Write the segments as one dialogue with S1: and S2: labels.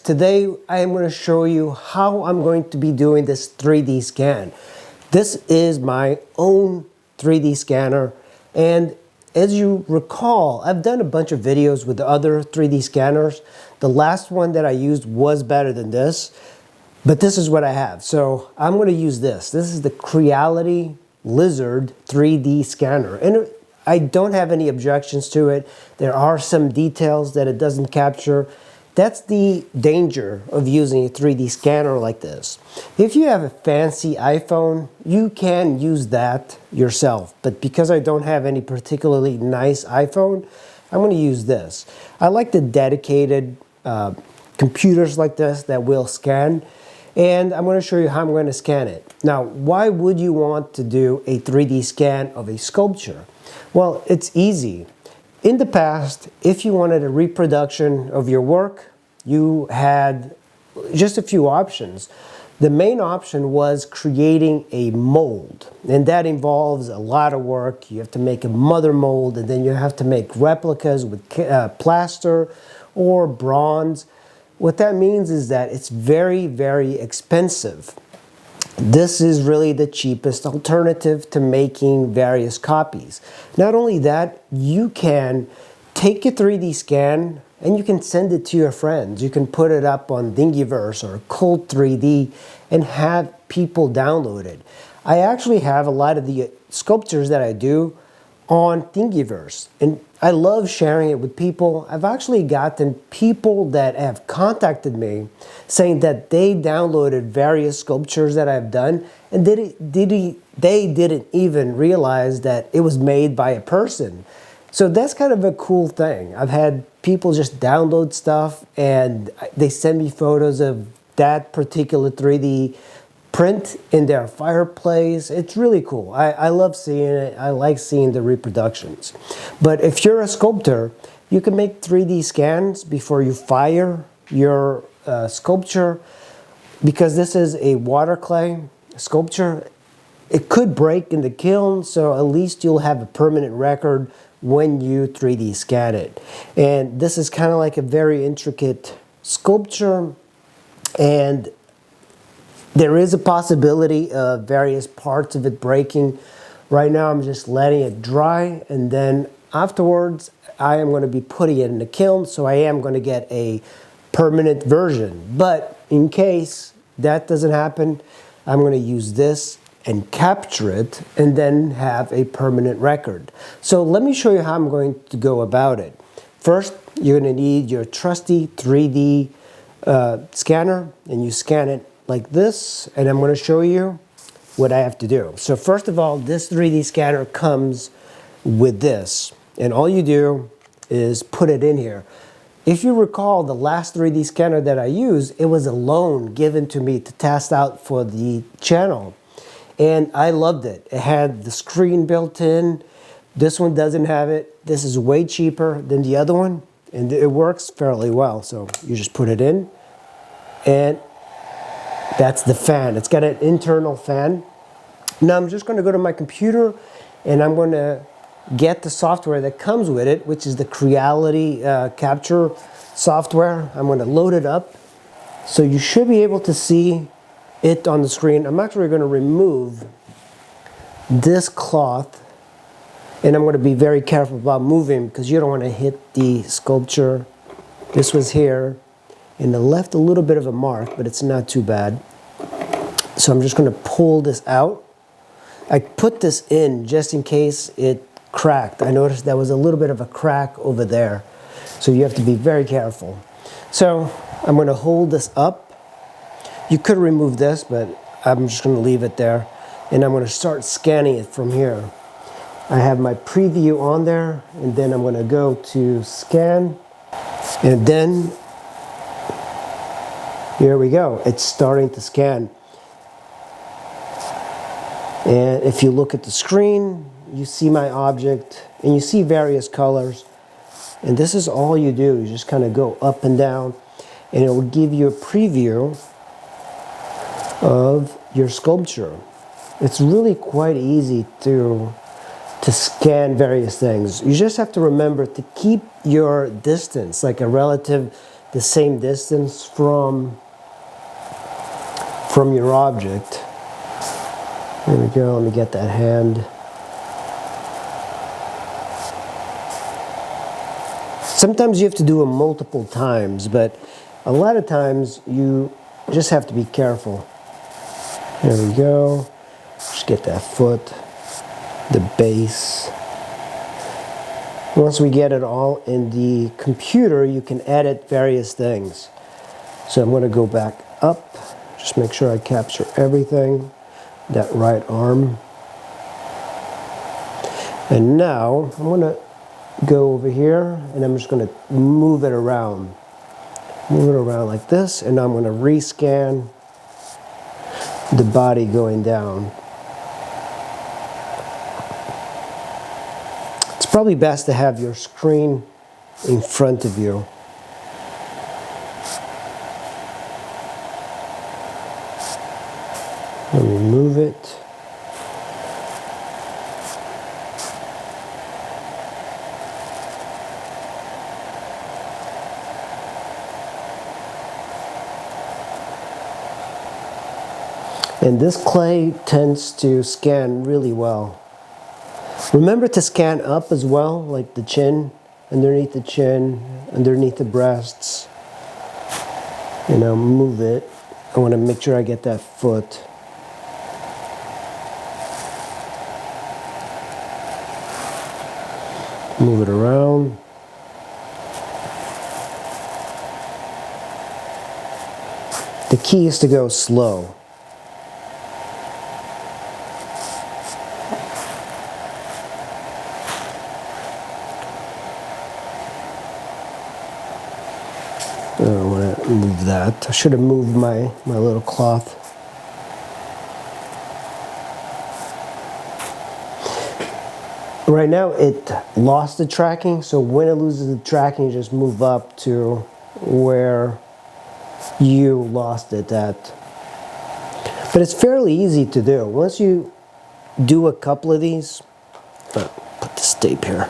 S1: Today I am going to show you how I'm going to be doing this 3D scan. This is my own 3D scanner, and as you recall, I've done a bunch of videos with other 3D scanners. The last one that I used was better than this, but this is what I have. So I'm going to use this. This is the Creality Lizard 3D scanner, and I don't have any objections to it. There are some details that it doesn't capture. That's the danger of using a 3D scanner like this. If you have a fancy iPhone, you can use that yourself. But because I don't have any particularly nice iPhone, I'm going to use this. I like the dedicated computers like this that will scan. And I'm going to show you how I'm going to scan it. Now, why would you want to do a 3D scan of a sculpture? Well, it's easy. In the past, if you wanted a reproduction of your work, you had just a few options. The main option was creating a mold, and that involves a lot of work. You have to make a mother mold, and then you have to make replicas with plaster or bronze. What that means is that it's very, very expensive. This is really the cheapest alternative to making various copies. Not only that, you can take a 3D scan and you can send it to your friends. You can put it up on Thingiverse or Cult 3D and have people download it. I actually have a lot of the sculptures that I do on Thingiverse, and I love sharing it with people. I've actually gotten people that have contacted me saying that they downloaded various sculptures that I've done, and they didn't even realize that it was made by a person. So that's kind of a cool thing. I've had people just download stuff and they send me photos of that particular 3D print in their fireplace. It's really cool. I love seeing it. I like seeing the reproductions. But if you're a sculptor, you can make 3D scans before you fire your sculpture, because this is a waterclay sculpture. It could break in the kiln, so at least you'll have a permanent record when you 3D scan it. And this is kind of like a very intricate sculpture, and there is a possibility of various parts of it breaking. Right now I'm just letting it dry, and then afterwards I am going to be putting it in the kiln, so I am going to get a permanent version. But in case that doesn't happen, I'm going to use this and capture it and then have a permanent record. So let me show you how I'm going to go about it. First, you're going to need your trusty 3D scanner, and you scan it like this, and I'm going to show you what I have to do. So first of all, this 3D scanner comes with this, and all you do is put it in here. If you recall, the last 3D scanner that I used, it was a loan given to me to test out for the channel, and I loved it. It had the screen built in. This one doesn't have it. This is way cheaper than the other one, and it works fairly well. So you just put it in, and that's the fan. It's got an internal fan. Now I'm just going to go to my computer and I'm going to get the software that comes with it, which is the Creality capture software. I'm going to load it up. So you should be able to see it on the screen. I'm actually going to remove this cloth, and I'm going to be very careful about moving because you don't want to hit the sculpture. This was here, and it left a little bit of a mark, but it's not too bad. So I'm just going to pull this out. I put this in just in case it cracked. I noticed there was a little bit of a crack over there. So you have to be very careful. So I'm going to hold this up. You could remove this, but I'm just going to leave it there. And I'm going to start scanning it from here. I have my preview on there, and then I'm going to go to scan, and then here we go. It's starting to scan. And if you look at the screen, you see my object, and you see various colors. And this is all you do. You just kind of go up and down, and it will give you a preview of your sculpture. It's really quite easy to scan various things. You just have to remember to keep your distance, like a relative the same distance from your object. There we go, let me get that hand. Sometimes you have to do it multiple times, but a lot of times you just have to be careful. There we go. Just get that foot, the base. Once we get it all in the computer, you can edit various things. So I'm going to go back up, just make sure I capture everything. That right arm. And now I'm going to go over here and I'm just going to move it around. Move it around like this, and I'm going to rescan the body going down. It's probably best to have your screen in front of you. Let me move it. And this clay tends to scan really well. Remember to scan up as well, like the chin, underneath the breasts. You know, move it. I want to make sure I get that foot. Move it around. The key is to go slow. I don't want to move that. I should have moved my little cloth. Right now it lost the tracking, so when it loses the tracking, you just move up to where you lost it at. But it's fairly easy to do. Once you do a couple of these, put this tape here.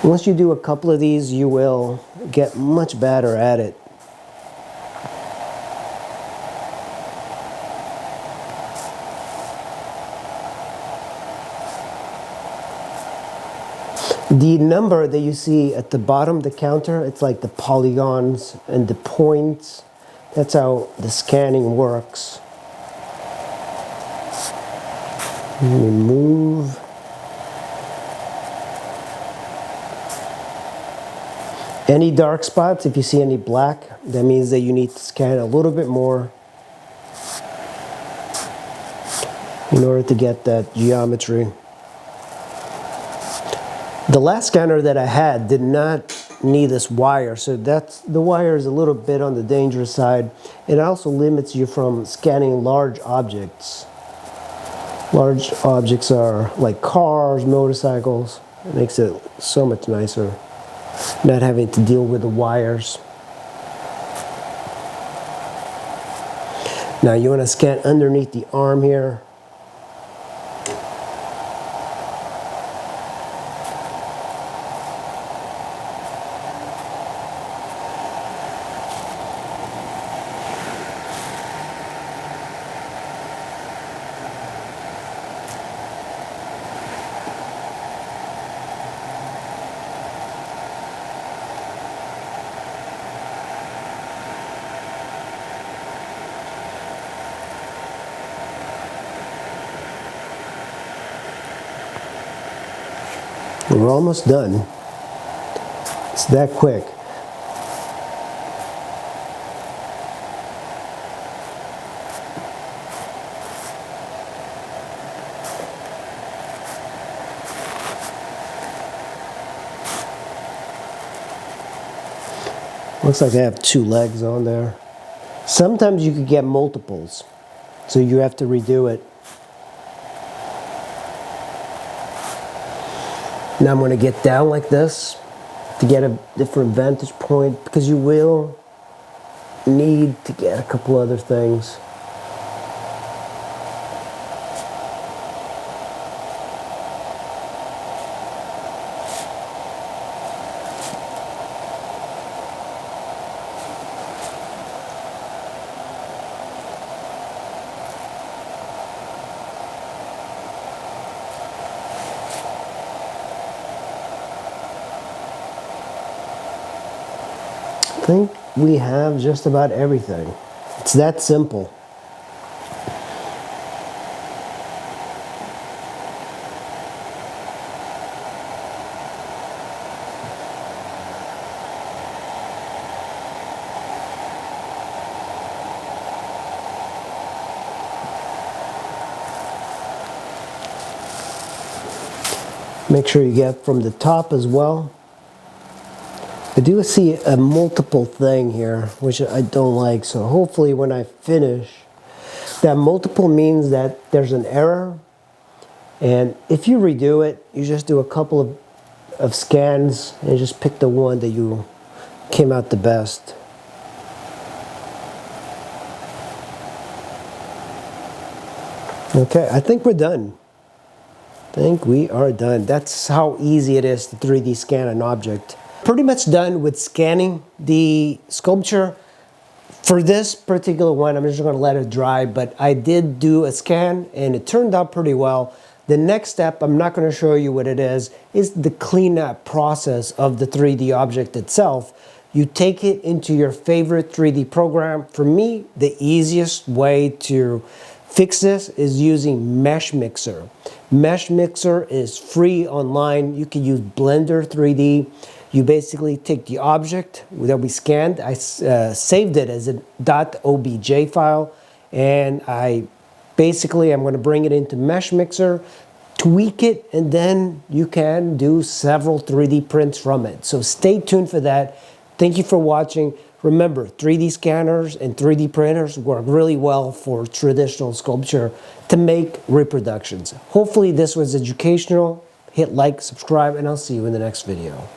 S1: Once you do a couple of these, you will get much better at it. The number that you see at the bottom of the counter, it's like the polygons and the points. That's how the scanning works. Let me move. Any dark spots, if you see any black, that means that you need to scan a little bit more in order to get that geometry. The last scanner that I had did not need this wire, so the wire is a little bit on the dangerous side. It also limits you from scanning large objects. Large objects are like cars, motorcycles. It makes it so much nicer not having to deal with the wires. Now you want to scan underneath the arm here. We're almost done. It's that quick. Looks like I have 2 legs on there. Sometimes you could get multiples, so you have to redo it. Now I'm going to get down like this to get a different vantage point, because you will need to get a couple other things. think we have just about everything. It's that simple. Make sure you get from the top as well. I do see a multiple thing here, which I don't like, so hopefully when I finish, that multiple means that there's an error, and if you redo it, you just do a couple of scans and just pick the one that you came out the best. Okay, I think we're done. I think we are done. That's how easy it is to 3D scan an object. Pretty much done with scanning the sculpture. For this particular one, I'm just going to let it dry, but I did do a scan and it turned out pretty well. The next step, I'm not going to show you what it is the cleanup process of the 3D object itself. You take it into your favorite 3D program. For me, the easiest way to fix this is using Mesh Mixer. Mesh Mixer is free online. You can use Blender 3D. You basically take the object that we scanned. I saved it as a .obj file, and I'm going to bring it into Mesh Mixer, tweak it, and then you can do several 3D prints from it. So stay tuned for that. Thank you for watching. Remember, 3D scanners and 3D printers work really well for traditional sculpture to make reproductions. Hopefully this was educational. Hit like, subscribe, and I'll see you in the next video.